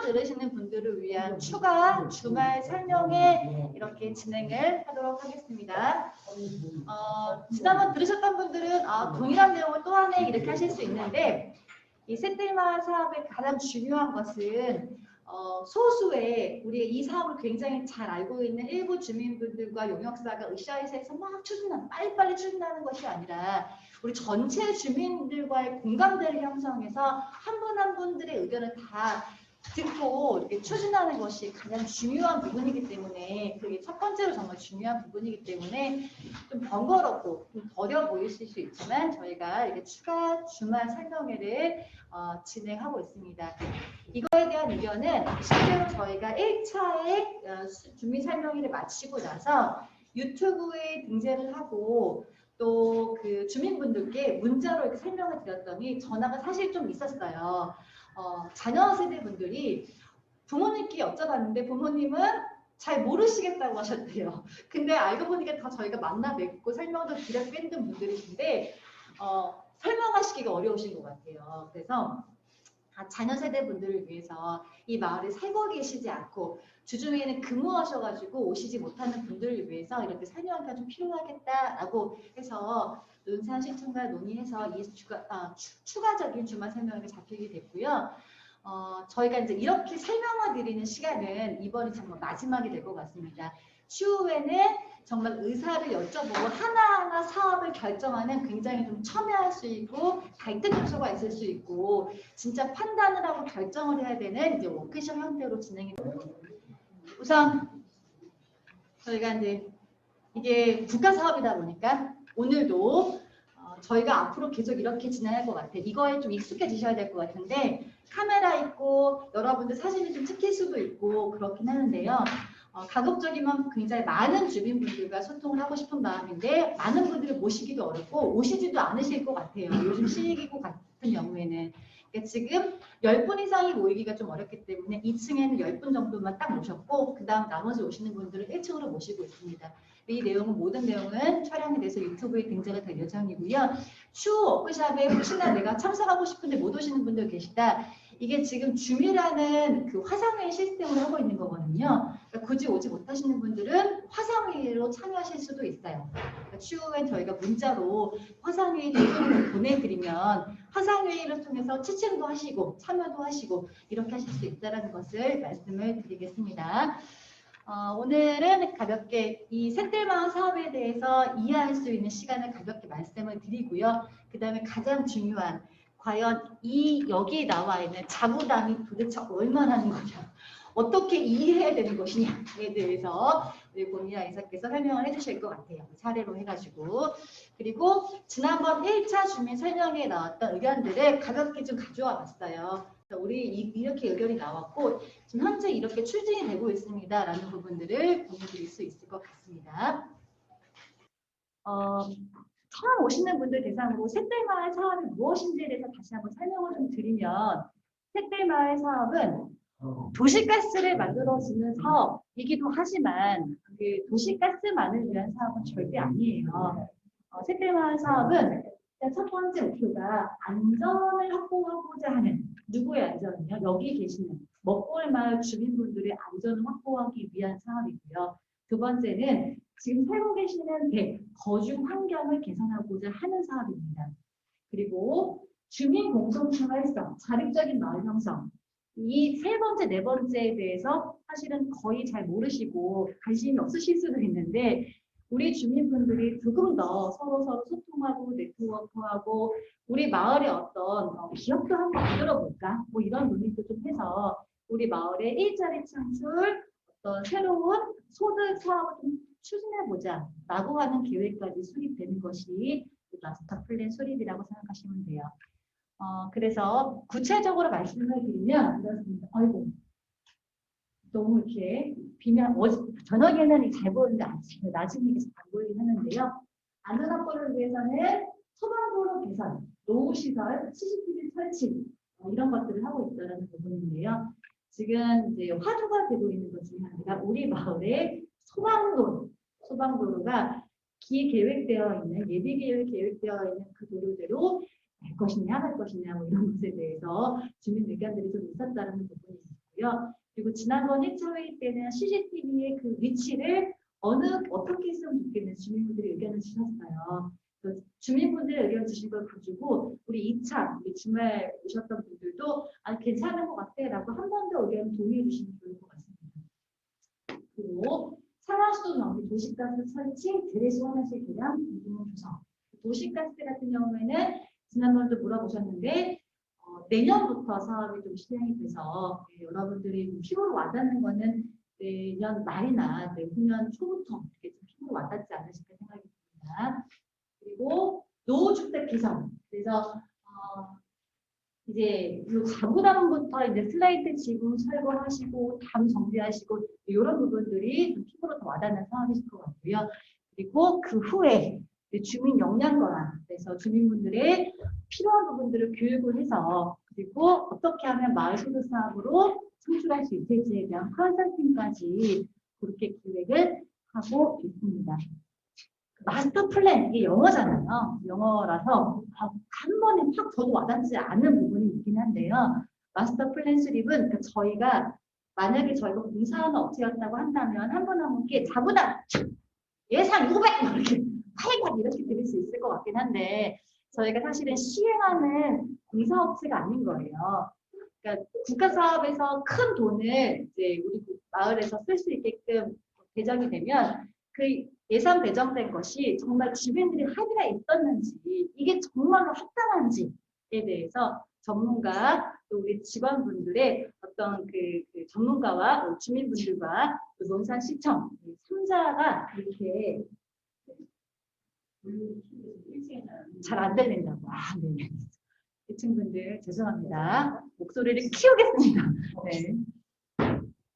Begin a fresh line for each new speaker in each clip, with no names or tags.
들으시는 분들을 위한 추가 주말 설명회 이렇게 진행을 하도록 하겠습니다. 지난번 들으셨던 분들은 동일한 내용을 또 하네 이렇게 하실 수 있는데 이 새들마을 사업의 가장 중요한 것은 소수의 우리 이 사업을 굉장히 잘 알고 있는 일부 주민분들과 용역사가 으쌰으쌰해서 막 추진하는 빨리빨리 추진하는 것이 아니라 우리 전체 주민들과의 공감대를 형성해서 한 분 한 분들의 의견을 다 듣고 이렇게 추진하는 것이 가장 중요한 부분이기 때문에 그게 첫 번째로 정말 중요한 부분이기 때문에 좀 번거롭고 좀 더뎌 보이실 수 있지만 저희가 이렇게 추가 주말 설명회를 진행하고 있습니다. 이거에 대한 의견은 실제로 저희가 1차의 주민 설명회를 마치고 나서 유튜브에 등재를 하고 또 그 주민분들께 문자로 이렇게 설명을 드렸더니 전화가 사실 좀 있었어요. 자녀 세대분들이 부모님께 여쭤봤는데 부모님은 잘 모르시겠다고 하셨대요. 근데 알고 보니까 다 저희가 만나 뵙고 설명도 드렸고 했던 분들이신데 설명하시기가 어려우신 것 같아요. 그래서 자녀 세대분들을 위해서 이 마을에 살고 계시지 않고 주중에는 근무하셔가지고 오시지 못하는 분들을 위해서 이렇게 설명회가 좀 필요하겠다라고 해서 논산 시청과 논의해서 이 추가적인 주말 설명회가 잡히게 됐고요. 저희가 이제 이렇게 설명을 드리는 시간은 이번이 정말 마지막이 될 것 같습니다. 추후에는 정말 의사를 여쭤보고 하나하나 사업을 결정하는 굉장히 좀 첨예할 수 있고 갈등 요소가 있을 수 있고 진짜 판단을 하고 결정을 해야 되는 이제 워크숍 형태로 진행이 됩니다. 우선 저희가 이제 이게 국가 사업이다 보니까 오늘도 저희가 앞으로 계속 이렇게 진행할 것 같아요. 이거에 좀 익숙해지셔야 될 것 같은데 카메라 있고 여러분들 사진이 좀 찍힐 수도 있고 그렇긴 하는데요. 가급적이면 굉장히 많은 주민분들과 소통을 하고 싶은 마음인데 많은 분들을 모시기도 어렵고 오시지도 않으실 것 같아요. 요즘 시기고 같은 경우에는. 그러니까 지금 10분 이상이 모이기가 좀 어렵기 때문에 2층에는 10분 정도만 딱 모셨고 그 다음 나머지 오시는 분들을 1층으로 모시고 있습니다. 이 내용은 모든 내용은 촬영이 돼서 유튜브에 등재가 될 예정이고요. 추후 워크숍에 혹시나 내가 참석하고 싶은데 못 오시는 분들 계시다. 이게 지금 줌이라는 그 화상회의 시스템을 하고 있는 거거든요. 그러니까 굳이 오지 못하시는 분들은 화상회의로 참여하실 수도 있어요. 그러니까 추후엔 저희가 문자로 화상회의 링크를 보내드리면 화상회의를 통해서 채팅도 하시고 참여도 하시고 이렇게 하실 수 있다는 것을 말씀을 드리겠습니다. 오늘은 가볍게 이 새들마을 사업에 대해서 이해할 수 있는 시간을 가볍게 말씀을 드리고요. 그 다음에 가장 중요한 과연 여기에 나와 있는 자부담이 도대체 얼마나 하는 거냐, 어떻게 이해해야 되는 것이냐에 대해서 우리 고미야 이사께서 설명을 해주실 것 같아요. 사례로 해가지고. 그리고 지난번 1차 주민 설명회에 나왔던 의견들을 가볍게 좀 가져와 봤어요. 우리 이렇게 의견이 나왔고 지금 현재 이렇게 추진이 되고 있습니다. 라는 부분들을 공유드릴 수 있을 것 같습니다. 처음 오시는 분들 대상으로 새들마을 사업이 무엇인지에 대해서 다시 한번 설명을 좀 드리면 새들마을 사업은 도시가스를 만들어주는 사업이기도 하지만 그 도시가스만을 위한 사업은 절대 아니에요. 새들마을 사업은 첫 번째 목표가 안전을 확보하고자 하는, 누구의 안전은요? 여기 계시는 먹골마을 주민분들의 안전을 확보하기 위한 사업이고요. 두 번째는 지금 살고 계시는 거주 환경을 개선하고자 하는 사업입니다. 그리고 주민 공동체 활성, 자립적인 마을 형성. 이 세 번째, 네 번째에 대해서 사실은 거의 잘 모르시고 관심이 없으실 수도 있는데 우리 주민분들이 조금 더 서로 소통하고 네트워크하고 우리 마을의 어떤 기업도 한번 만들어볼까? 뭐 이런 논의도 좀 해서 우리 마을의 일자리 창출, 어떤 새로운 소득 사업을 좀 추진해보자 라고 하는 계획까지 수립되는 것이 마스터 플랜 수립이라고 생각하시면 돼요. 그래서 구체적으로 말씀을 드리면 이렇습니다. 아이고, 너무 이렇게 비면 저녁에는 잘 보이는데 나중에 잘 보이긴 하는데요. 안전 확보를 위해서는 소방도로 개선, 노후시설, CCTV 설치 이런 것들을 하고 있다는 부분인데요. 지금 이제 화두가 되고 있는 것 중에 하나가 우리 마을의 소방도로가 계획되어 있는 예비 계획되어 있는 그 도로대로 갈 것이냐 말 것이냐 뭐 이런 것에 대해서 주민 의견들이 좀 있었다는 부분이 있고요. 거고요. 그리고 지난번 1차 회의 때는 CCTV의 그 위치를 어떻게 했으면 좋겠는지 주민분들이 의견을 주셨어요. 주민분들의 의견 주신 걸 가지고 우리 2차 우리 주말 오셨던 분들도 괜찮은 것 같아 라고 한 번 더 의견 동의해 주시면 좋을 것 같습니다. 그리고 상하수도 낭비 도시가스 설치 재래식 화장실 계량 공동 조성. 도시가스 같은 경우에는 지난번에도 물어보셨는데 내년부터 사업이 좀 시행이 돼서 여러분들이 좀 피부로 와닿는 거는 내년 말이나 내후년 초부터 이렇게 좀 피부로 와닿지 않으실까 생각이 듭니다. 그리고 노후주택 개선. 그래서 이제 이 가구담부터 이제 슬레이트 지붕 철거하시고 담 정비하시고 이런 부분들이 좀 피부로 더 와닿는 사업이실 것 같고요. 그리고 그 후에 주민 역량 권한, 그래서 주민분들의 필요한 부분들을 교육을 해서 그리고 어떻게 하면 마을 소득 사업으로 창출할 수 있을지에 대한 컨설팅까지 그렇게 기획을 하고 있습니다. 마스터 플랜, 이게 영어잖아요. 영어라서 한 번에 확 저도 와닿지 않은 부분이 있긴 한데요. 마스터 플랜 수립은 만약에 저희가 공사하는 업체였다고 한다면 한 분 한 분께 자부담 예산 500 이렇게 800 이렇게 드릴 수 있을 것 같긴 한데 저희가 사실은 시행하는 공사업체가 아닌 거예요. 그러니까 국가 사업에서 큰 돈을 이제 우리 마을에서 쓸 수 있게끔 배정이 되면 그 예산 배정된 것이 정말 주민들이 합의가 있었는지 이게 정말로 합당한지에 대해서 전문가 또 우리 직원분들의 어떤 그 전문가와 주민분들과 그 논산시청 3자가 이렇게 잘 안 들린다고. 네. 이 친구들 죄송합니다. 목소리를 키우겠습니다. 네.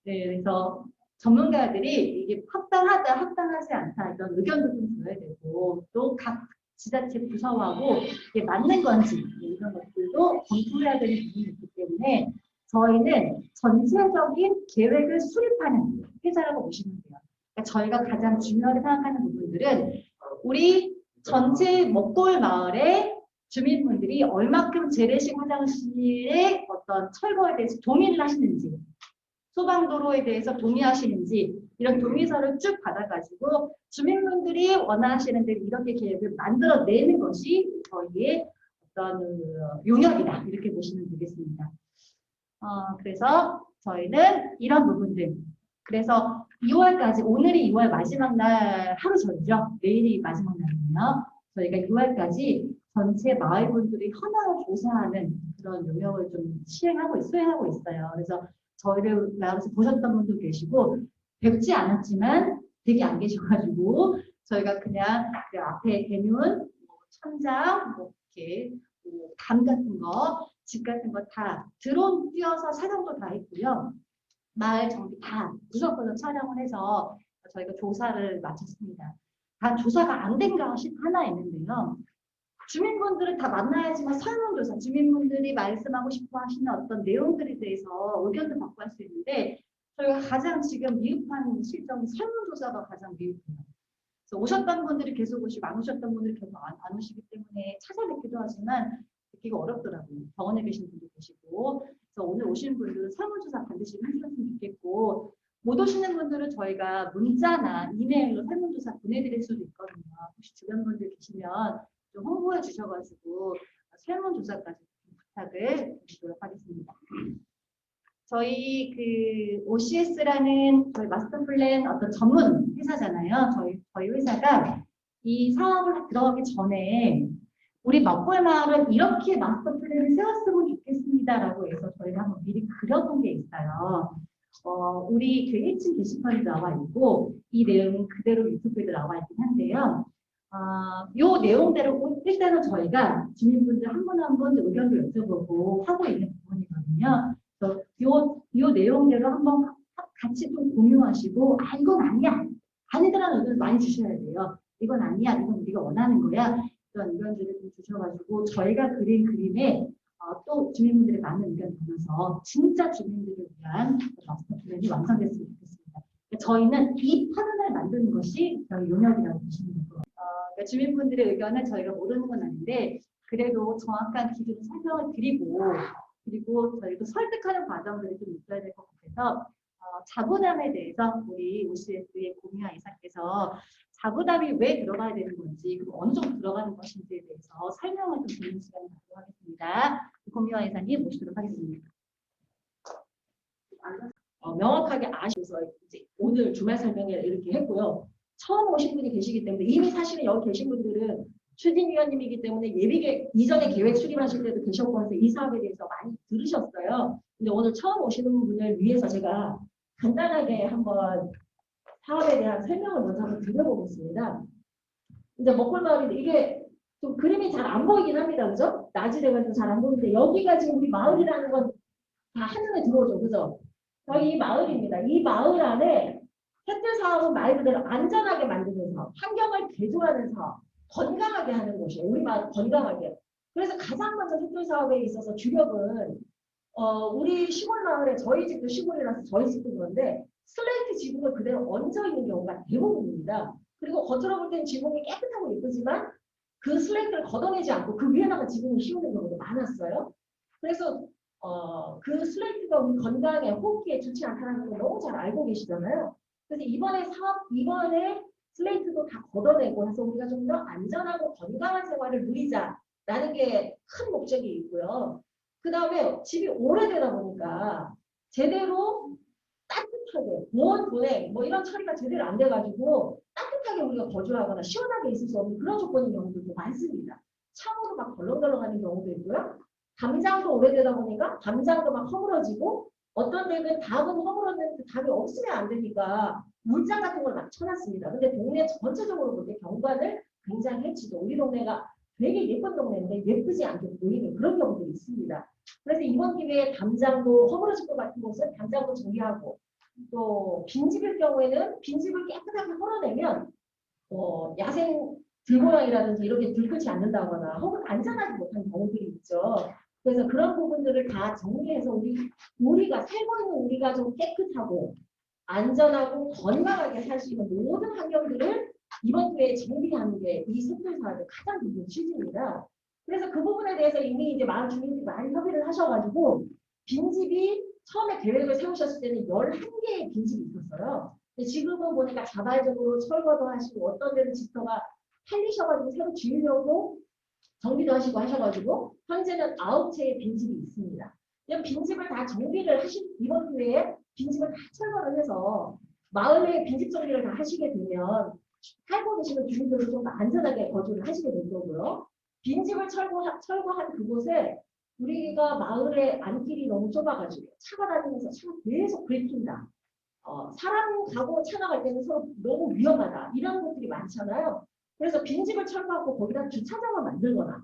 네, 그래서 전문가들이 이게 합당하다, 합당하지 않다 이런 의견도 좀 줘야 되고 또 각 지자체 부서하고 이게 맞는 건지 이런 것들도 검토해야 되는 부분이 있기 때문에 저희는 전체적인 계획을 수립하는 회사라고 보시면 돼요. 그러니까 저희가 가장 중요하게 생각하는 부분들은 우리 전체 먹골 마을의 주민분들이 얼마큼 재래식 화장실의 어떤 철거에 대해서 동의를 하시는지 소방도로에 대해서 동의하시는지 이런 동의서를 쭉 받아가지고 주민분들이 원하시는 대로 이렇게 계획을 만들어내는 것이 저희의 어떤 용역이다 이렇게 보시면 되겠습니다. 그래서 저희는 이런 부분들 그래서 2월까지 오늘이 2월 마지막 날 하루 전이죠. 내일이 마지막 날이에요. 저희가 2월까지 전체 마을분들이 현황을 조사하는 그런 용역을 좀 수행하고 있어요. 그래서 저희를 나와서 보셨던 분도 계시고 뵙지 않았지만 되게 안 계셔가지고 저희가 그냥 그 앞에 대문, 천장, 이렇게 담 같은 거, 집 같은 거 다 드론 띄워서 촬영도 다 했고요. 마을 정비 다 무조건 촬영을 해서 저희가 조사를 마쳤습니다. 단 조사가 안 된 것이 하나 있는데요. 주민분들을 다 만나야지만 설문조사, 주민분들이 말씀하고 싶어 하시는 어떤 내용들에 대해서 의견도 받고 할 수 있는데 저희가 가장 지금 미흡한 실정이 설문조사가 가장 미흡해요. 그래서 오셨던 분들이 계속 오시고 안 오셨던 분들이 계속 안 오시기 때문에 찾아뵙기도 하지만 듣기가 어렵더라고요. 병원에 계신 분도 계시고 그래서 오늘 오신 분들은 설문조사 반드시 해주셨으면 좋겠고 못 오시는 분들은 저희가 문자나 이메일로 설문조사 보내드릴 수도 있거든요. 혹시 주변 분들 계시면 좀 홍보해 주셔가지고 설문조사까지 부탁을 드리도록 하겠습니다. 저희 그 OCS라는 저희 마스터 플랜 어떤 전문 회사잖아요. 저희 회사가 이 사업을 들어가기 전에 우리 먹골 마을은 이렇게 마스터 플랜을 세웠으면 좋겠습니다라고 해서 저희가 한번 미리 그려본 게 있어요. 우리 그 1층 게시판에 나와 있고 이 내용은 그대로 유튜브에도 나와 있긴 한데요. 요 내용대로 일단은 저희가 주민분들 한 분 한 분 의견도 여쭤보고 하고 있는 부분이거든요. 그래서 요 내용대로 한번 같이 좀 공유하시고 이건 아니야. 아니더라는 의견을 많이 주셔야 돼요. 이건 아니야. 이건 우리가 원하는 거야. 이런 의견들을 좀 주셔가지고 저희가 그린 그림에 또 주민분들의 많은 의견을 담아서 진짜 주민들을 위한 마스터 플랜이 완성됐으면 좋겠습니다. 저희는 이 판을 만드는 것이 저희 용역이라고 보시면 될 것 같아요. 그러니까 주민분들의 의견은 저희가 모르는 건 아닌데 그래도 정확한 기준을 설명을 드리고 그리고 저희도 설득하는 과정들이 좀 있어야 될 것 같아서 자부담에 대해서 우리 OCS의 고미화 이사께서 자부담이 왜 들어가야 되는 건지 그리고 어느 정도 들어가는 것인지에 대해서 설명을 좀 드리는 시간을 갖도록 하겠습니다. 고미화 이사님 모시도록 하겠습니다.
명확하게 아셔서 이제 오늘 주말 설명회 이렇게 했고요. 처음 오신 분이 계시기 때문에 이미 사실은 여기 계신 분들은 추진위원님이기 때문에 이전에 계획 수립하실 때도 계셨고 해서 이 사업에 대해서 많이 들으셨어요. 근데 오늘 처음 오시는 분을 위해서 제가 간단하게 한번 사업에 대한 설명을 먼저 한번 드려보겠습니다. 이제 먹골마을인데 이게 좀 그림이 잘 안 보이긴 합니다. 그죠? 낮이 돼가지고 잘 안 보이는데 여기가 지금 우리 마을이라는 건 다 한눈에 들어오죠. 그죠? 저희 이 마을입니다. 이 마을 안에 햇들 사업은 말 그대로 안전하게 만드는 사업, 환경을 개조하는 사업, 건강하게 하는 곳이에요. 우리 마을 건강하게. 그래서 가장 먼저 햇들 사업에 있어서 주력은 우리 시골 마을에 저희 집도 시골이라서 저희 집도 그런데 슬레이트 지붕을 그대로 얹어 있는 경우가 대부분입니다. 그리고 겉으로 볼 때는 지붕이 깨끗하고 예쁘지만 그 슬레이트를 걷어내지 않고 그 위에다가 지붕을 씌우는 경우도 많았어요. 그래서 그 슬레이트가 우리 건강에 호흡기에 좋지 않다는 걸 너무 잘 알고 계시잖아요. 그래서 이번에 슬레이트도 다 걷어내고 해서 우리가 좀 더 안전하고 건강한 생활을 누리자라는 게 큰 목적이 있고요. 그 다음에 집이 오래되다 보니까 제대로 따뜻하게 보온 분해 뭐 이런 처리가 제대로 안 돼가지고 따뜻하게 우리가 거주하거나 시원하게 있을 수 없는 그런 조건인 경우도 많습니다. 창으로 막 덜렁덜렁하는 경우도 있고요. 담장도 오래되다 보니까 담장도 막 허물어지고 어떤 데는 닭은 허물었는데 닭이 없으면 안 되니까 물장 같은 걸 막 쳐놨습니다. 근데 동네 전체적으로 볼 때 경관을 굉장히 해치죠. 우리 동네가 되게 예쁜 동네인데 예쁘지 않게 보이는 그런 경우들이 있습니다. 그래서 이번 기회에 담장도 허물어질 것 같은 곳은 담장도 정리하고 또 빈집일 경우에는 빈집을 깨끗하게 헐어내면 야생 들고양이라든지 이렇게 들끓지 않는다거나 혹은 안전하지 못한 경우들이 있죠. 그래서 그런 부분들을 다 정리해서 우리가 살고 있는 우리가 좀 깨끗하고 안전하고 건강하게 살 수 있는 모든 환경들을 이번 기회에 정비하는 게 이 샘플 사업의 가장 큰 취지입니다. 그래서 그 부분에 대해서 이미 이제 마을 주민들이 많이 협의를 하셔가지고 빈집이 처음에 계획을 세우셨을 때는 11개의 빈집이 있었어요. 근데 지금은 보니까 자발적으로 철거도 하시고 어떤 데는 집터가 팔리셔가지고 새로 지으려고 정비도 하시고 하셔가지고 현재는 9채의 빈집이 있습니다. 이런 빈집을 다 정비를 이번 기회에 빈집을 다 철거를 해서 마을의 빈집 정비를 다 하시게 되면 살고 계시는 주민들은 좀 더 안전하게 거주를 하시게 될 거고요. 빈집을 철거한 그곳에 우리가 마을의 안길이 너무 좁아가지고 차가 다니면서 차가 계속 긁힌다. 사람 가고 차 나갈 때는 서로 너무 위험하다. 이런 것들이 많잖아요. 그래서 빈집을 철거하고 거기다 주차장을 만들거나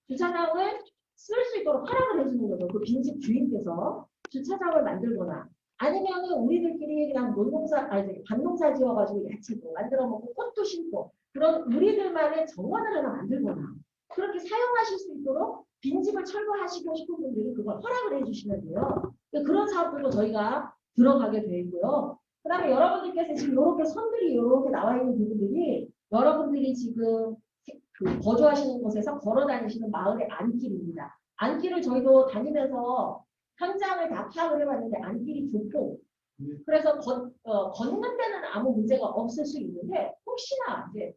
주차장을 쓸 수 있도록 허락을 해주는 거죠. 그 빈집 주인께서 주차장을 만들거나 아니면은 우리들끼리 그냥 밭농사 지어가지고 야채도 만들어 먹고 꽃도 심고 그런 우리들만의 정원을 하나 만들거나 그렇게 사용하실 수 있도록 빈집을 철거하시고 싶은 분들이 그걸 허락을 해주시면 돼요. 그런 사업들도 저희가 들어가게 돼 있고요. 그 다음에 여러분들께서 지금 이렇게 선들이 이렇게 나와 있는 부분들이 여러분들이 지금 그 거주하시는 곳에서 걸어 다니시는 마을의 안길입니다. 안길을 저희도 다니면서 현장을 다 파악을 해봤는데 안길이 좁고 그래서 걷는 데는 아무 문제가 없을 수 있는데 혹시나 이제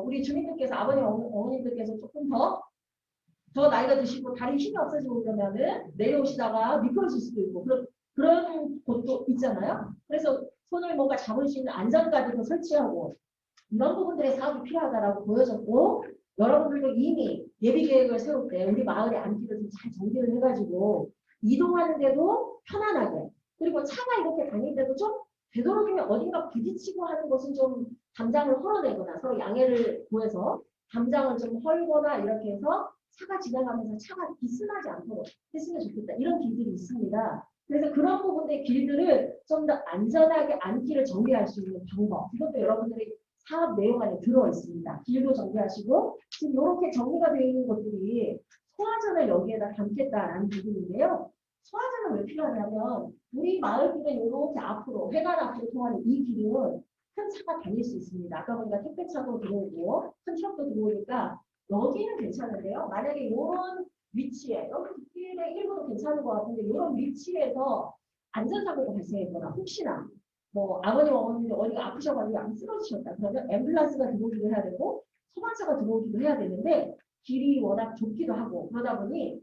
우리 주민들께서 아버님 어머님들께서 조금 더 나이가 드시고 다리 힘이 없어지고 그러면은 내려오시다가 미끄러질 수도 있고 그런 곳도 있잖아요. 그래서 손을 뭔가 잡을 수 있는 안전까지도 설치하고 이런 부분들의 사업이 필요하다라고 보여졌고 여러분들도 이미 예비 계획을 세울 때 우리 마을의 안길을 좀 잘 정비를 해가지고 이동하는데도 편안하게 그리고 차가 이렇게 다닐 때도 좀 되도록이면 어딘가 부딪히고 하는 것은 좀 담장을 헐어내거나 서로 양해를 구해서 담장을 좀 헐거나 이렇게 해서 차가 지나가면서 차가 비스나지 않도록 했으면 좋겠다. 이런 길들이 있습니다. 그래서 그런 부분의 길들을 좀 더 안전하게 안길을 정비할 수 있는 방법 이것도 여러분들이 사업 내용 안에 들어 있습니다. 길도 정비하시고 지금 이렇게 정리가 되어 있는 것들이 소화전을 여기에다 담겠다라는 부분인데요. 소화전은 왜 필요하냐면 우리 마을길은 이렇게 앞으로 회관 앞으로 통하는 이 길은 큰 차가 다닐 수 있습니다. 아까 보니까 택배차도 들어오고 큰 트럭도 들어오니까 여기는 괜찮은데요. 만약에 이런 위치에 여기 뒷길의 일부는 괜찮은 것 같은데 이런 위치에서 안전사고가 발생했거나 혹시나 뭐 아버님 어머님이 어디가 아프셔가지고 안 쓰러지셨다 그러면 앰뷸런스가 들어오기도 해야 되고 소방차가 들어오기도 해야 되는데 길이 워낙 좁기도 하고 그러다 보니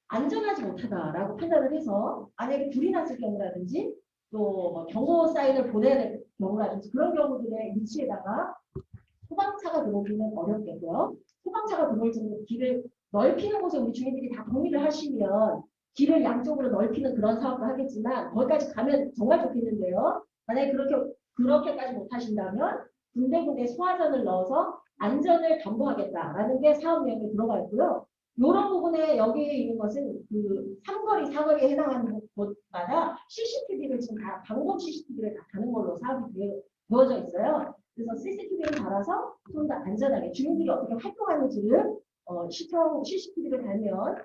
안전하지 못하다라고 판단을 해서 만약에 불이 났을 경우라든지 또뭐 경고 사인을 보내야 될 경우라든지 그런 경우들의 위치에다가 소방차가 들어오기는 어렵겠고요. 소방차가 들어올 정도 길을 넓히는 곳에 우리 주민들이 다 동의를 하시면 길을 양쪽으로 넓히는 그런 사업도 하겠지만 거기까지 가면 정말 좋겠는데요. 만약에 그렇게까지 못하신다면 군데군데 소화전을 넣어서 안전을 담보하겠다라는 게 사업 내용에 들어가 있고요. 이런 부분에 여기에 있는 것은 그 삼거리, 사거리에 해당하는 곳마다 CCTV를 지금 다 방범 CCTV를 다 다는 걸로 사업이 되어져 있어요. 그래서 CCTV를 달아서 좀 더 안전하게 주민들이 어떻게 활동하는지를 시청 CCTV를 달면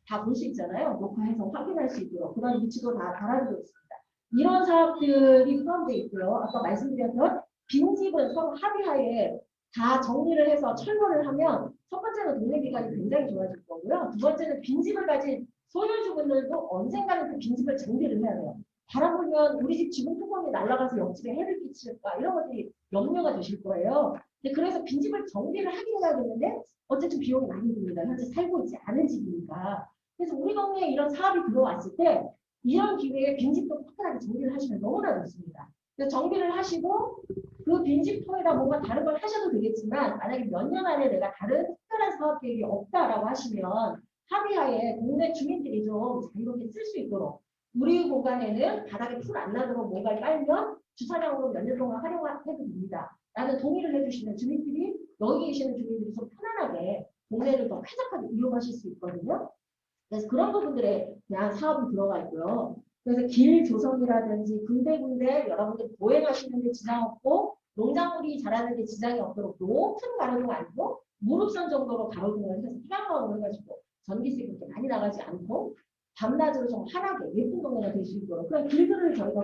다 볼 수 있잖아요. 녹화해서 확인할 수 있도록 그런 위치도 다 달아주고 있습니다. 이런 사업들이 포함되어 있고요. 아까 말씀드렸던 빈집은 서로 합의하에 다 정리를 해서 철거를 하면 첫 번째는 동네 기관이 굉장히 좋아질 거고요. 두 번째는 빈집을 가진 소유주분들도 언젠가는 그 빈집을 정리를 해야 돼요. 바람 불면 우리 집 지붕 뚜껑이 날아가서 옆집에 해를 끼칠까 이런 것들이 염려가 되실 거예요. 근데 그래서 빈집을 정리를 하긴 해야겠는데 어쨌든 비용이 많이 듭니다. 현재 살고 있지 않은 집이니까. 그래서 우리 동네에 이런 사업이 들어왔을 때 이런 기회에 빈집도 확실하게 정리를 하시면 너무나 좋습니다. 그래서 정비를 하시고 그 빈집통에다 뭔가 다른 걸 하셔도 되겠지만 만약에 몇 년 안에 내가 다른 특별한 사업 계획이 없다라고 하시면 합의하에 동네 주민들이 좀 자유롭게 쓸 수 있도록 우리 공간에는 바닥에 풀 안 나도록 뭔가를 깔면 주차장으로 몇 년 동안 활용해도 됩니다. 라는 동의를 해주시면 주민들이 여기 계시는 주민들이 좀 편안하게 동네를 더 쾌적하게 이용하실 수 있거든요. 그래서 그런 부분들에 대한 사업이 들어가 있고요. 그래서 길 조성이라든지 군데군데 여러분들 보행하시는 데 지장 없고 농작물이 자라는 데 지장이 없도록 높은 가로등 아니고 무릎선 정도로 가로등을 해서 희망으로 해가지고 전기세 그렇게 많이 나가지 않고 밤낮으로 좀 환하게 예쁜 동네가 될 수 있도록 그런 길들을 저희가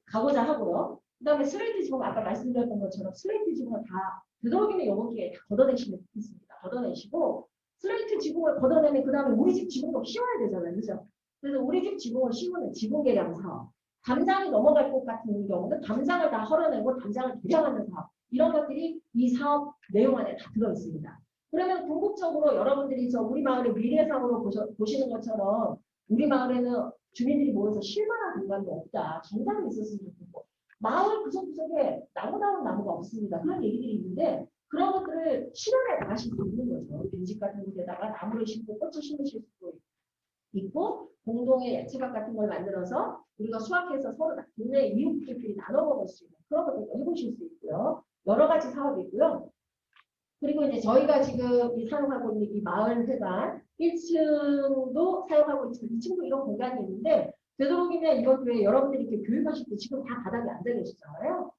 가고자 하고요. 그 다음에 슬레이트 지붕 아까 말씀드렸던 것처럼 슬레이트 지붕은 다 되도록이면 이번 기회에 다 걷어내시면 좋겠습니다. 걷어내시고 슬레이트 지붕을 걷어내면 그 다음에 우리 집 지붕도 씌워야 되잖아요. 그죠? 그래서 우리 집 지붕을 씌우는 지붕 개량 사업. 담장이 넘어갈 것 같은 경우는 담장을 다 헐어내고 담장을 개량하는 사업. 이런 것들이 이 사업 내용 안에 다 들어있습니다. 그러면 궁극적으로 여러분들이 저 우리 마을의 미래상으로 보시는 것처럼 우리 마을에는 주민들이 모여서 쉴만한 공간도 없다. 정당이 있었으면 좋겠고 마을 구석구석에 나무다운 나무가 없습니다. 그런 얘기들이 있는데 그런 것들을 실현해 나가실 수 있는 거죠. 빈집 같은 곳에다가 나무를 심고 꽃을 심으실 수도 있고 공동의 야채밭 같은 걸 만들어서 우리가 수확해서 서로 동네 이웃들끼리 나눠 먹을 수 있는 그런 것들도 해보실 수 있고요. 여러 가지 사업이 있고요. 그리고 이제 저희가 지금 사용하고 있는 이 마을 회관 1층도 사용하고 있지만 2층도 이런 공간이 있는데 되도록이면 이것 외에 여러분들이 이렇게 교육하실 때 지금 다 바닥에 앉아 계시잖아요.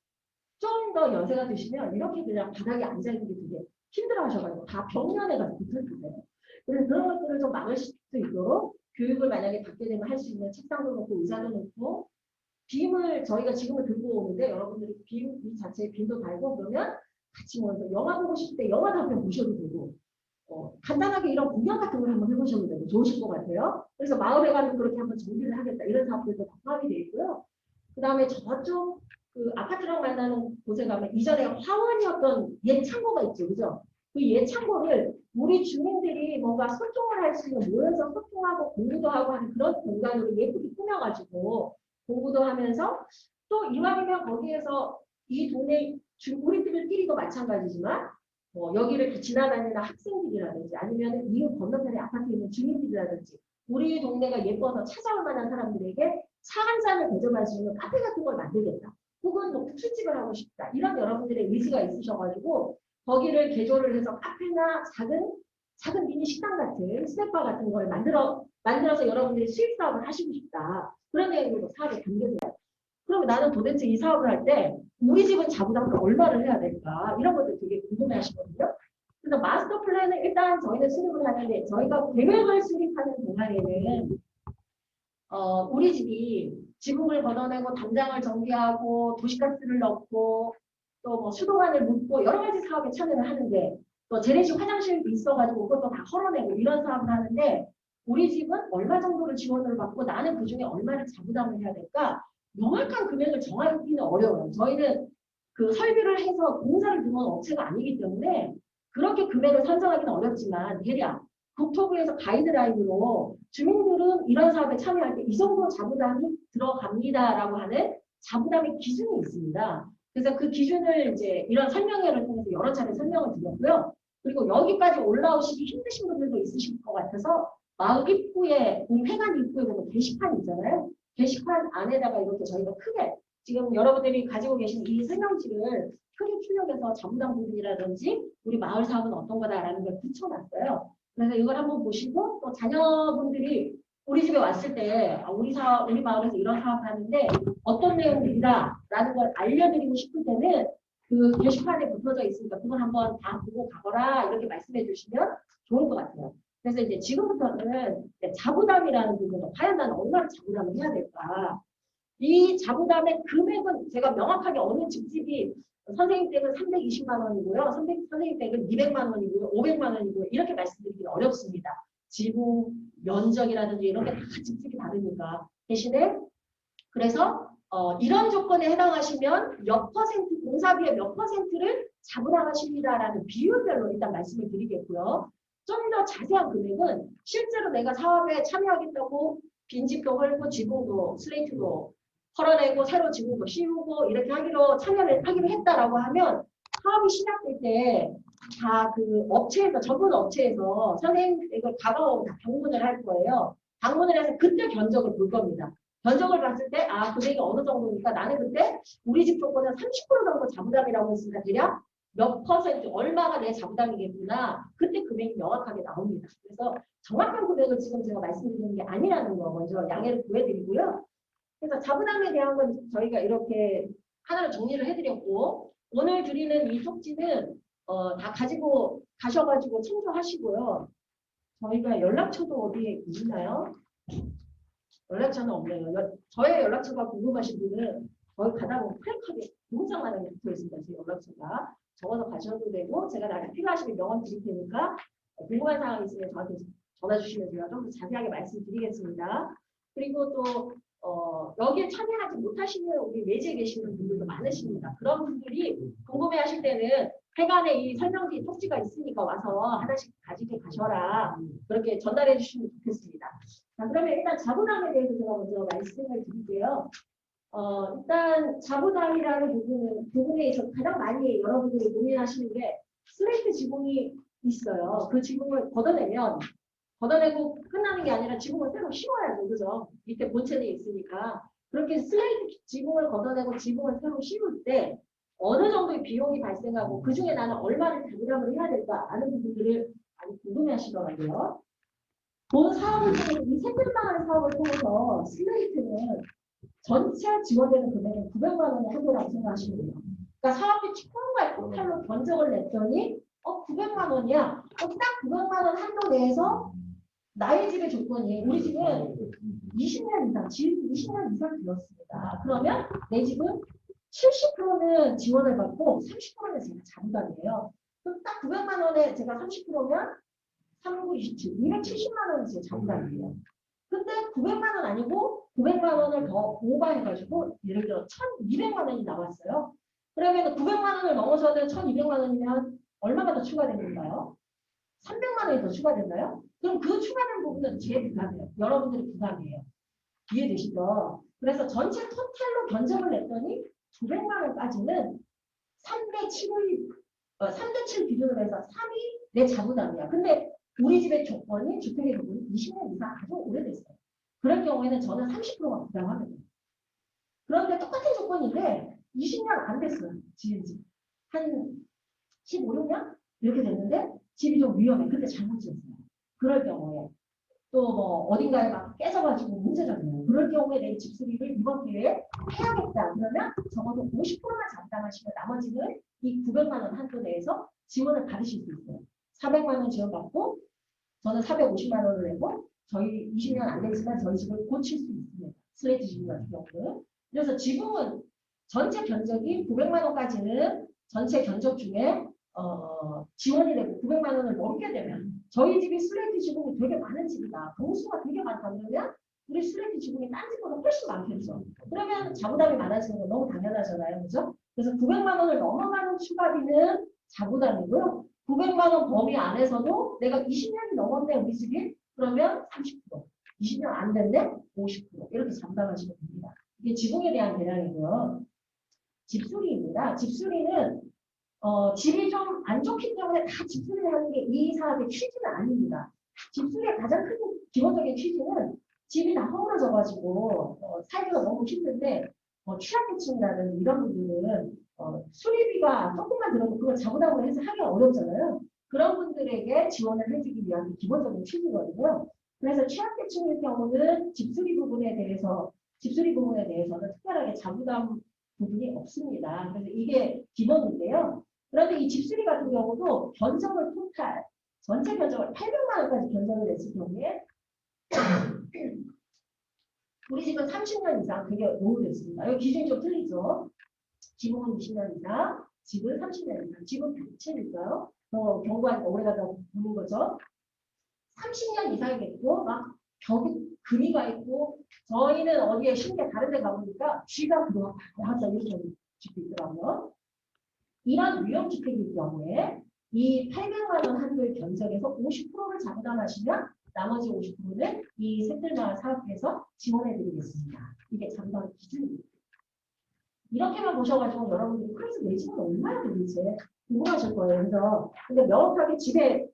좀 더 연세가 드시면 이렇게 그냥 바닥에 앉아있는 게 되게 힘들어 하셔가지고 다 벽면에 가서 붙을 거예요. 그래서 그런 것들을 좀 막을 수 있도록 교육을 만약에 받게 되면 할 수 있는 책상도 놓고 의자도 놓고 빔을 저희가 지금은 들고 오는데 여러분들이 빔 이 자체에 빔도 달고 그러면 같이 모여서 영화 보고 싶을 때 영화도 한편 보셔도 되고 간단하게 이런 구경 같은 걸 한번 해보셔도 되고 좋으실 것 같아요. 그래서 마을에 가면 그렇게 한번 정비를 하겠다 이런 사업들도 다 포함이 되어 있고요. 그 다음에 저쪽 그 아파트랑 만나는 곳에 가면 이전에 화원이었던 옛 창고가 있죠. 그죠? 그 옛 창고를 우리 주민들이 뭔가 소통을 할 수 있는 모여서 소통하고 공부도 하고 하는 그런 공간으로 예쁘게 꾸며가지고 공부도 하면서 또 이왕이면 거기에서 이 동네 우리들끼리도 마찬가지지만 여기를 지나다니는 학생들이라든지 아니면 이웃 건너편에 아파트에 있는 주민들이라든지 우리 동네가 예뻐서 찾아올 만한 사람들에게 차 한 잔을 대접할 수 있는 카페 같은 걸 만들겠다. 혹은 뭐 쿠키집을 하고 싶다. 이런 여러분들의 의지가 있으셔가지고 거기를 개조를 해서 카페나 작은 미니 식당 같은 스낵바 같은 걸 만들어서 여러분들이 수익 사업을 하시고 싶다. 그런 내용으로 사업에 담겨져요. 그럼 나는 도대체 이 사업을 할 때 우리 집은 자부담을 얼마를 해야 될까? 이런 것들 되게 궁금해 하시거든요. 그래서 마스터 플랜을 일단 저희는 수립을 하는데 저희가 계획을 수립하는 동안에는 우리 집이 지붕을 걷어내고 담장을 정비하고 도시가스를 넣고 또 뭐 수도관을 묻고 여러 가지 사업에 참여를 하는데 또 재래식 화장실도 있어가지고 그것도 다 헐어내고 이런 사업을 하는데 우리 집은 얼마 정도를 지원을 받고 나는 그중에 얼마를 자부담을 해야 될까? 명확한 금액을 정하기는 어려워요. 저희는 그 설비를 해서 공사를 두는 업체가 아니기 때문에 그렇게 금액을 선정하기는 어렵지만 대략 국토부에서 가이드라인으로 주민들은 이런 사업에 참여할 때 이 정도 자부담이 들어갑니다라고 하는 자부담의 기준이 있습니다. 그래서 그 기준을 이제 이런 설명회를 통해서 여러 차례 설명을 드렸고요. 그리고 여기까지 올라오시기 힘드신 분들도 있으실 것 같아서 마을 입구에, 회관 입구에 보면 게시판이 있잖아요. 게시판 안에다가 이렇게 저희가 크게 지금 여러분들이 가지고 계신 이 설명지를 크게 출력해서 자부담 부분이라든지 우리 마을 사업은 어떤 거다라는 걸 붙여놨어요. 그래서 이걸 한번 보시고 또 자녀분들이 우리 집에 왔을 때 우리 마을에서 이런 사업을 하는데 어떤 내용들이다라는 걸 알려드리고 싶을 때는 그 게시판에 붙어져 있으니까 그걸 한번 다 보고 가거라 이렇게 말씀해 주시면 좋을 것 같아요. 그래서 이제 지금부터는 자부담이라는 부분을 과연 나는 얼마나 자부담을 해야 될까? 이 자부담의 금액은 제가 명확하게 어느 집집이 선생님 댁은 320만 원이고요. 선생님 댁은 200만 원이고요. 500만 원이고요. 이렇게 말씀드리기 어렵습니다. 지붕, 면적이라든지 이런 게 다 집집이 다르니까. 대신에 그래서 이런 조건에 해당하시면 몇 퍼센트, 공사비의 몇 퍼센트를 자부담하십니다라는 비율별로 일단 말씀을 드리겠고요. 좀 더 자세한 금액은 실제로 내가 사업에 참여하겠다고 빈집도 헐고 지붕도 슬레이트도 헐어내고 새로 지붕도 씌우고 이렇게 참여를 하기로 했다라고 하면 사업이 시작될 때 다 그 업체에서 전문 업체에서 선생님 이걸 가가오 다 방문을 할 거예요. 방문을 해서 그때 견적을 볼 겁니다. 견적을 봤을 때 금액이 어느 정도니까 나는 그때 우리 집 조건은 30% 정도 자부담이라고 했으니까 대략 몇 퍼센트 얼마가 내 자부담이겠구나. 그때 금액이 명확하게 나옵니다. 그래서 정확한 금액을 지금 제가 말씀드리는 게 아니라는 거 먼저 양해를 구해드리고요. 그래서 자부담에 대한 건 저희가 이렇게 하나로 정리를 해드렸고 오늘 드리는 이 쪽지는 다 가지고 가셔가지고 참조하시고요. 저희가 연락처도 어디에 있나요? 연락처는 없네요. 저의 연락처가 궁금하신 분은 거기 가다 보면 클릭하게 동영상 하나 붙어 있습니다. 제 연락처가. 적어서 가셔도 되고 제가 나중에 필요하시면 명함 드릴 테니까 궁금한 사항이 있으면 저한테 전화 주시면 제가 좀 더 자세하게 말씀드리겠습니다. 그리고 또 여기에 참여하지 못하시는 우리 외지에 계시는 분들도 많으십니다. 그런 분들이 궁금해하실 때는 회관에 이 설명지 쪽지가 있으니까 와서 하나씩 가지고 가셔라. 그렇게 전달해 주시면 좋겠습니다. 자, 그러면 일단 자부담에 대해서 제가 먼저 말씀을 드릴게요. 일단 자부담이라는 부분에 가장 많이 여러분들이 고민하시는 게 슬레이트 지붕이 있어요. 그 지붕을 걷어내고 끝나는 게 아니라 지붕을 새로 씌워야죠. 그죠? 밑에 본체에 있으니까. 그렇게 슬레이트 지붕을 걷어내고 지붕을 새로 씌울 때 어느 정도의 비용이 발생하고 그 중에 나는 얼마를 자부담을 해야 될까 하는 부분들을 많이 궁금해 하시더라고요. 본 사업을 통해서 이 새들망하는 사업을 통해서 슬레이트는 전체 지원되는 금액은 900만 원의 한도라고 생각하시면 돼요. 그러니까 사업비 총괄 토탈로 견적을 냈더니 900만 원이야. 딱 900만 원 한도 내에서 나의 집의 조건이 우리 집은 20년 이상, 20년 이상 들었습니다. 그러면 내 집은 70%는 지원을 받고 30%는 제가 자부담이에요. 그럼 딱 900만 원에 제가 30%면 3, 9, 27, 270만 원은 제 자부담이에요. 근데 900만 원 아니고 900만 원을 더 오버해가지고 예를 들어 1200만 원이 나왔어요. 그러면 900만 원을 넘어서는 1200만 원이면 얼마가 더 추가되는가요? 300만 원이 더 추가됐나요? 그럼 그 추가된 부분은 제 부담이에요. 여러분들의 부담이에요. 이해되시죠? 그래서 전체 토탈로 견적을 냈더니 900만 원까지는 3대 7 기준으로 해서 3이 내 자부담이야. 근데 우리 집의 조건이 주택의 부분이 20년 이상 아주 오래됐어요. 그럴 경우에는 저는 30%가 부담하거든요. 그런데 똑같은 조건인데 20년 안 됐어요. 지은 지. 한 15, 16년? 이렇게 됐는데 집이 좀 위험해. 근데 잘못 지었어요. 그럴 경우에 또 뭐 어딘가에 막 깨져가지고 문제가 돼요. 그럴 경우에 내 집수리를 이번 기회에 해야겠다. 그러면 적어도 50%만 장담하시면 나머지는 이 900만 원 한도 내에서 지원을 받으실 수 있어요. 400만 원 지원받고 저는 450만 원을 내고 저희 20년 안 됐지만 저희 집을 고칠 수 있습니다. 슬레이트 지붕 같은 경우는. 그래서 지붕은 전체 견적이 900만 원까지는 전체 견적 중에 지원이 되고 900만 원을 넘게 되면 저희 집이 슬레이트 지붕이 되게 많은 집이다. 동수가 되게 많다 그러면 우리 슬레이트 지붕이 딴 집보다 훨씬 많겠죠. 그러면 자부담이 많아지는 건 너무 당연하잖아요. 그죠? 그래서 900만 원을 넘어가는 추가비는 자부담이고요. 900만 원 범위 안에서도 내가 20년이 넘었네 우리 집이 그러면 30%, 20년 안 됐네 50% 이렇게 장담하시면 됩니다. 이게 지붕에 대한 계량이고요. 집수리입니다. 집수리는 집이 좀 안 좋기 때문에 다 집수리를 하는 게 이 사업의 취지는 아닙니다. 집수리의 가장 큰 기본적인 취지는 집이 다 허물어져가지고 살기가 너무 힘든데 취약계층이라는 이런 분들은 수리비가 조금만 들어도 그걸 자부담으로 해서 하기가 어렵잖아요. 그런 분들에게 지원을 해주기 위한 기본적인 취지거든요. 그래서 취약계층의 경우는 집수리 부분에 대해서는 특별하게 자부담 부분이 없습니다. 그래서 이게 기본인데요. 그런데 이 집수리 같은 경우도 견적을 토탈, 전체 견적을 800만 원까지 견적을 냈을 경우에 우리 집은 30년 이상 되게 노후됐습니다. 여기 기준이 좀 틀리죠. 지붕은 20년 이상, 집은 30년 이상, 집은 벽체니까요. 경과하니까 오래가다 보는 거죠. 30년 이상이겠고 막 벽이 금이 가 있고 저희는 어디에 쉽게 다른 데 가보니까 쥐가 들어왔다 이렇게 집도 있더라고요. 이런 위험주택일 경우에 이 800만 원 한도의 견적에서 50%를 자부담하시면 나머지 50%는 이 새들마을 사업에서 지원해드리겠습니다. 이게 자부담 기준입니다. 이렇게만 보셔가지고 여러분들이 그래서 내 집은 얼마야 되는지 궁금하실 거예요. 그래서 근데 명확하게 집에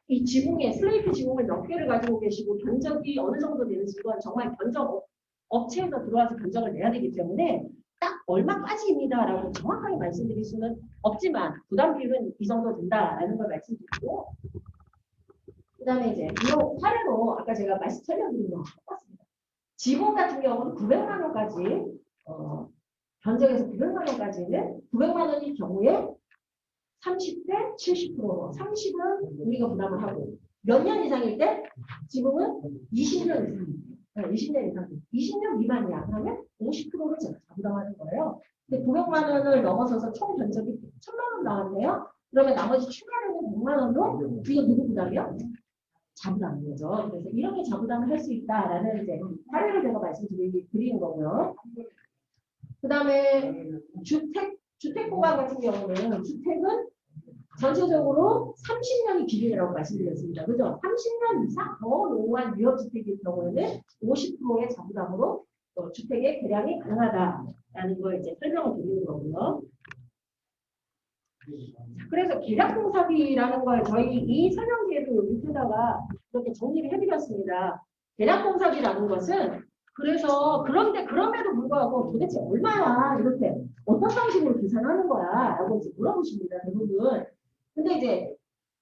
이 지붕에 슬레이트 지붕을 몇 개를 가지고 계시고 견적이 어느 정도 되는지 건 정말 견적 업체에서 들어와서 견적을 내야 되기 때문에 딱 얼마까지입니다라고 정확하게 말씀드릴 수는 없지만 부담 비율은 이 정도 된다라는 걸 말씀드리고 그다음에 이제 이 사례로 아까 제가 설명드린 거 똑같습니다. 지붕 같은 경우는 900만 원까지 견적에서 900만 원까지는 900만 원일 경우에 30대 70%, 30은 우리가 부담을 하고 몇 년 이상일 때 지붕은 20년 이상입니다. 20년 이상, 20년 미만이야. 그러면 50%를 제가 부담하는 거예요. 근데 900만 원을 넘어서서 총 견적이 1000만 원 나왔네요. 그러면 나머지 추가되는 100만 원도 이거 누구 부담이요? 자부담인 거죠. 그래서 이렇게 자부담을 할 수 있다라는 이제 사례를 제가 말씀드리는 거고요. 그 다음에 주택공간 같은 경우는 주택은 전체적으로 30년이 기준이라고 말씀드렸습니다. 그죠? 30년 이상 더 노후한 위협주택일 경우에는 50%의 자부담으로 주택의 개량이 가능하다라는 걸 이제 설명을 드리는 거고요. 그래서 계략공사비라는 걸 저희 이 설명지에도 밑에다가 이렇게 정리를 해드렸습니다. 계략공사비라는 것은 그래서 그럼에도 불구하고 도대체 얼마야 이렇게 어떤 방식으로 계산하는 거야 라고 이제 물어보십니다. 대부분. 근데 이제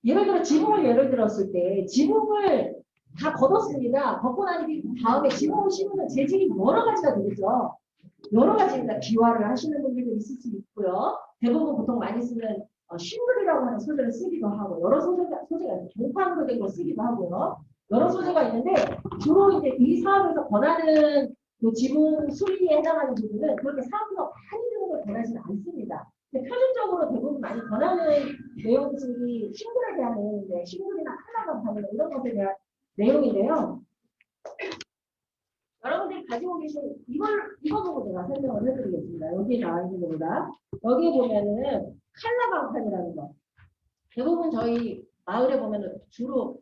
예를 들어 지붕을 예를 들었을 때 지붕을 다 걷었습니다. 걷고 난 다음에 지붕을 심으면 재질이 여러 가지가 되겠죠. 여러 가지입니다. 기와를 하시는 분들도 있을 수 있고요. 대부분 보통 많이 쓰는 싱글이라고 하는 소재를 쓰기도 하고 여러 소재가 동판으로 된 걸 쓰기도 하고요. 여러 소재가 있는데 주로 이제 이 사업에서 권하는 그 지붕 수리에 해당하는 부분은 그렇게 사업비가 많이 드는 걸 권하지는 않습니다. 근데 표준적으로 대부분 많이 권하는 내용들이 싱글에 대한 내용인데 싱글이나 칼라감 반응 이런 것에 대한 내용인데요. 여러분들이 가지고 계신 이거 보고 제가 설명을 해드리겠습니다. 여기에 나와 있는 것보다 여기에 보면은 칼라 방판이라는 거. 대부분 저희 마을에 보면은 주로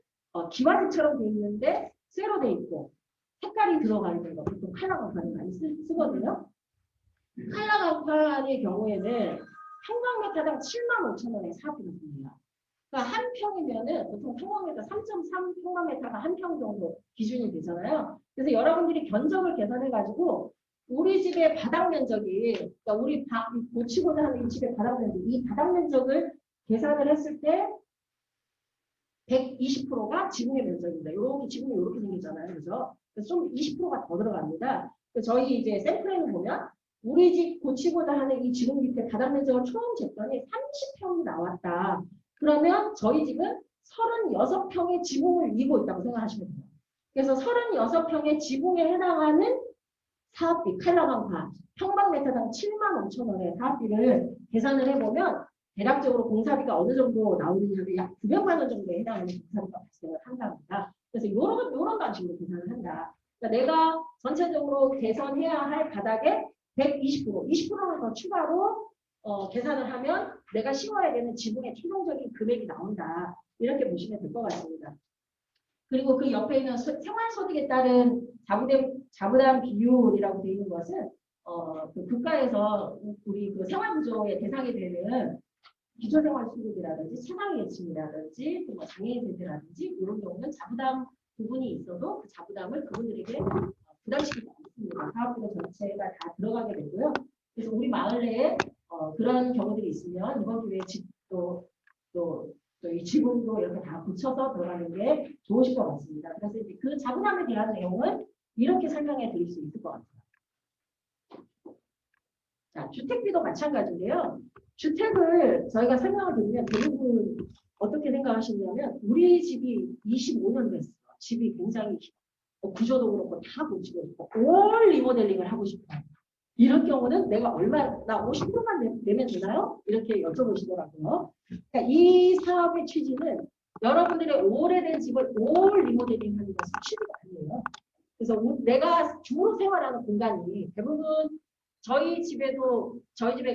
기와지처럼 돼 있는데 쇠로 돼 있고 색깔이 들어가 있는 거 보통 칼라 방판을 많이 쓰거든요. 칼라 방판의 경우에는 평방미터당 75,000원의 사업비가 듭니다. 그러니까 한 평이면은 보통 평방미터 3.3 평방미터가 한 평 정도 기준이 되잖아요. 그래서 여러분들이 견적을 계산해 가지고 우리 집의 바닥 면적이 그러니까 우리 고치고자 하는 이 집의 바닥 면적 이 바닥 면적을 계산을 했을 때 120%가 지붕의 면적입니다. 이렇게 지붕이 이렇게 생기잖아요. 그래서 좀 20%가 더 들어갑니다. 저희 이제 샘플에는 보면 우리 집 고치고자 하는 이 지붕 밑에 바닥 면적을 총 쟀더니 30평이 나왔다. 그러면 저희 집은 36평의 지붕을 이고 있다고 생각하시면 돼요. 그래서 36평의 지붕에 해당하는 사업비, 칼라방판, 평방미터당 75,000원의 사업비를 계산을 해보면 대략적으로 공사비가 어느 정도 나오느냐면 약 900만 원 정도에 해당하는 공사비가 발생을 한답니다. 그래서 요런 방식으로 계산을 한다. 그러니까 내가 전체적으로 개선해야 할 바닥에 120%, 20%를 더 추가로 계산을 하면 내가 씌워야 되는 지붕의 최종적인 금액이 나온다. 이렇게 보시면 될 것 같습니다. 그리고 그 옆에 있는 생활소득에 따른 자부담 비율이라고 되어 있는 것은 그 국가에서 우리 그 생활구조의 대상이 되는 기초생활수급이라든지 차상위계층이라든지 또 뭐 장애인 세대라든지 이런 경우는 자부담 부분이 있어도 그 자부담을 그분들에게 부담시키지 않습니다. 사업부의 전체가 다 들어가게 되고요. 그래서 우리 마을 내에 그런 경우들이 있으면 이번 기회에 또 이 지분도 이렇게 다 붙여서 들어가는 게 좋으실 것 같습니다. 그래서 이제 그 자부담에 대한 내용은 이렇게 설명해 드릴 수 있을 것 같아요. 자, 주택비도 마찬가지인데요. 주택을 저희가 설명을 드리면 대부분 어떻게 생각하시냐면 우리 집이 25년 됐어. 집이 굉장히 구조도 그렇고 다 고치고 싶고 올 리모델링을 하고 싶어요. 이런 경우는 내가 나 50%만 내면 되나요? 이렇게 여쭤보시더라고요. 그러니까 이 사업의 취지는 여러분들의 오래된 집을 올 리모델링하는 것이 취지가 아니에요. 그래서 내가 주로 생활하는 공간이 대부분 저희 집에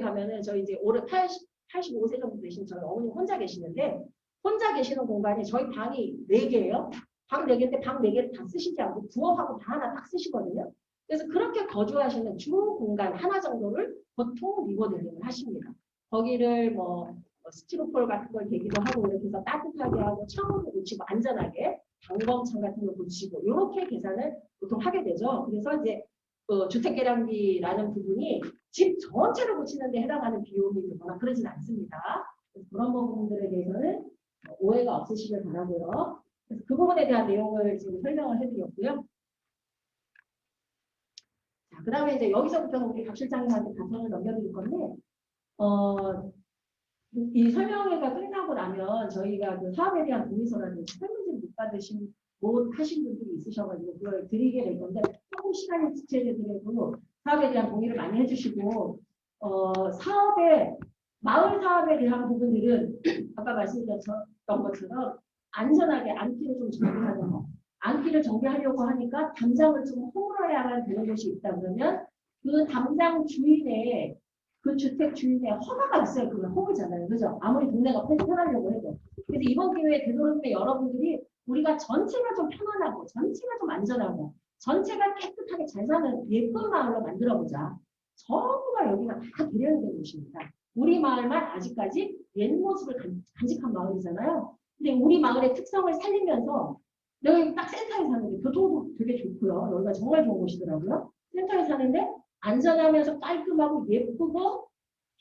가면은 저희 이제 올해 85세 정도 되신 저희 어머님 혼자 계시는데 혼자 계시는 공간이 저희 방이 4개예요. 방 4개인데 방 4개를 다 쓰시지 않고 부엌하고 방 하나 딱 쓰시거든요. 그래서 그렇게 거주하시는 주 공간 하나 정도를 보통 리모델링을 하십니다. 거기를 뭐 스티로폴 같은 걸 대기도 하고 이렇게 해서 따뜻하게 하고 창문도 고치고 안전하게 방범창 같은 걸 고치고 이렇게 계산을 보통 하게 되죠. 그래서 이제 주택계량비라는 부분이 집 전체를 고치는 데 해당하는 비용이 되거나 그러진 않습니다. 그래서 그런 부분들에 대해서는 오해가 없으시길 바라고요. 그래서 그 부분에 대한 내용을 지금 설명을 해드렸고요. 자, 그 다음에 이제 여기서부터는 우리 박 실장님한테 답변을 넘겨드릴 건데, 이 설명회가 끝나고 나면 저희가 그 사업에 대한 동의서라든지 설문지를 못 하신 분들이 있으셔가지고 그걸 드리게 될 건데, 조금 시간이 지체되더라도 사업에 대한 동의를 많이 해주시고, 마을 사업에 대한 부분들은 아까 말씀드렸던 것처럼 안전하게 안기를 좀 정비하는 거. 안기를 정비하려고 하니까 담장을 좀 허물어야만 되는 곳이 있다 그러면 그 담장 주인의 그 주택 주인의 허가가 있어야 그걸 허물잖아요. 그죠? 아무리 동네가 편하려고 해도. 그래서 이번 기회에 되도록이면 여러분들이 우리가 전체가 좀 편안하고 전체가 좀 안전하고 전체가 깨끗하게 잘 사는 예쁜 마을로 만들어보자. 전부가 여기가 다 개량된 곳입니다. 우리 마을만 아직까지 옛 모습을 간직한 마을이잖아요. 근데 우리 마을의 특성을 살리면서 여기 딱 센터에 사는데 교통도 되게 좋고요. 여기가 정말 좋은 곳이더라고요. 센터에 사는데 안전하면서 깔끔하고 예쁘고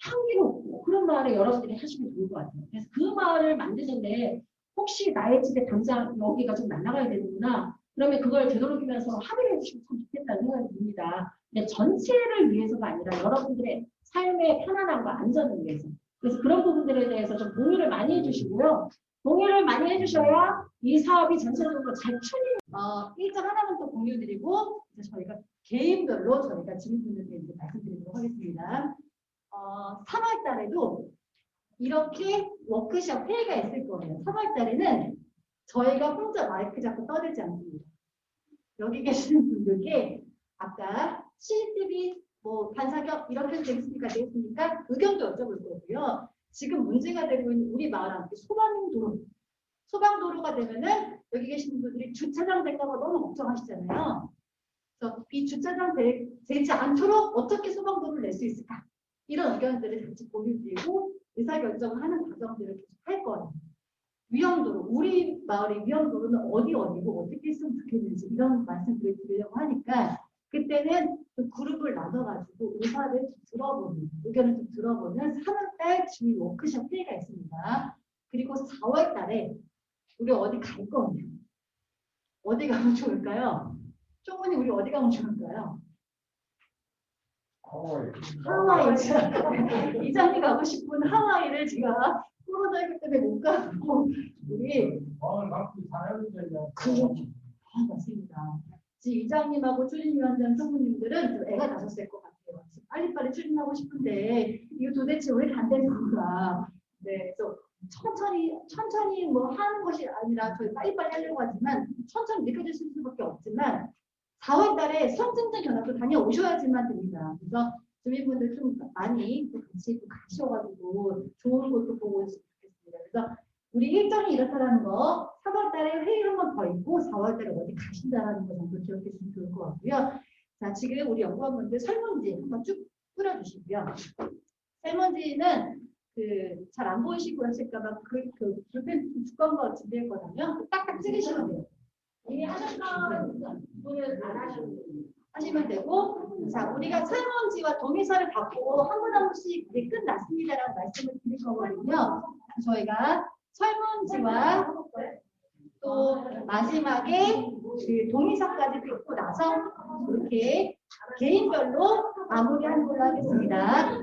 향기롭고 그런 마을에 여러분들이 하시면 좋을 것 같아요. 그래서 그 마을을 만드는데 혹시 나의 집에 당장 여기가 좀 날아가야 되는구나. 그러면 그걸 되도록이면서 합의를 해주시면 참 좋겠다는 생각이 듭니다. 근데 전체를 위해서가 아니라 여러분들의 삶의 편안함과 안전을 위해서. 그래서 그런 부분들에 대해서 좀 동의를 많이 해주시고요. 동의를 많이 해주셔야 이 사업이 전체적으로 잘 일정 하나만 더 공유드리고 이제 저희가 개인별로 저희가 질문들에 이제 말씀드리도록 하겠습니다. 3월 달에도 이렇게 워크숍 회의가 있을 거예요. 3월 달에는 저희가 혼자 마이크 잡고 떠들지 않습니다. 여기 계시는 분들께 아까 CCTV 뭐 반사격 이렇게 되겠습니까? 되겠습니까? 의견도 여쭤볼 거고요. 지금 문제가 되고 있는 우리 마을 앞에 소방도로가 되면은 여기 계시는 분들이 주차장 될까 봐 너무 걱정하시잖아요. 그래서 이 주차장 되지 않도록 어떻게 소방도로를 낼 수 있을까? 이런 의견들을 같이 공유드리고 의사결정을 하는 과정들을 계속 할 거예요. 위험도로, 우리 마을의 위험도로는 어디고 어떻게 했으면 좋겠는지 이런 말씀들을 드리려고 하니까 그때는 그 그룹을 나눠가지고 의사를 좀 들어보는, 의견을 좀 들어보는 3월달 주민 워크숍 회의가 있습니다. 그리고 4월달에 우리 어디 갈 거예요. 어디 가면 좋을까요? 총무님 우리 어디 가면 좋을까요? 하와이. 이장님 가고 싶은 하와이를 제가 코로나19 때문에 못 가고 우리 맞습니다. 지금 이장님하고 추진위원장 총무님들은 좀 애가 나섰을 것 같아요. 빨리빨리 추진하고 싶은데 이거 도대체 왜 안 되는 건가?
네, 그래서 천천히 뭐 하는 것이 아니라 저희 빨리빨리 하려고 하지만 천천히 느껴지실 수밖에 없지만 4월 달에 선진증 견학도 다녀오셔야지만 됩니다. 그래서 주민분들 좀 많이 또 같이 또 가셔가지고 좋은 곳도 보고 좋겠습니다. 그래서 우리 일정이 이렇다라는 거 3월 달에 회의를 한 번 더 있고 4월 달에 어디 가신다라는 거 정도 기억했으면 좋을 것 같고요. 자, 지금 우리 연구원분들 설문지 한번 쭉 뿌려주시고요. 설문지는 잘 안 보이시고 하실까봐 볼펜 두꺼운 거 준비했거든요. 딱딱 찍으시면 돼요.
이미 하셨던 분은 안 하셨는데.
하시면 되고, 자, 우리가 설문지와 동의서를 받고 한 분 한 분씩 이제 끝났습니다라고 말씀을 드릴 거거든요. 저희가 설문지와 또 마지막에 그 동의서까지 받고 나서 이렇게 개인별로 마무리하는 걸로 하겠습니다.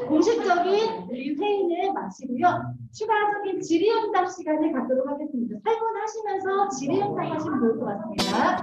공식적인 우리 회의는 마치고요. 추가적인 질의응답 시간을 갖도록 하겠습니다. 설문하시면서 질의응답 하시면 좋을 것 같습니다.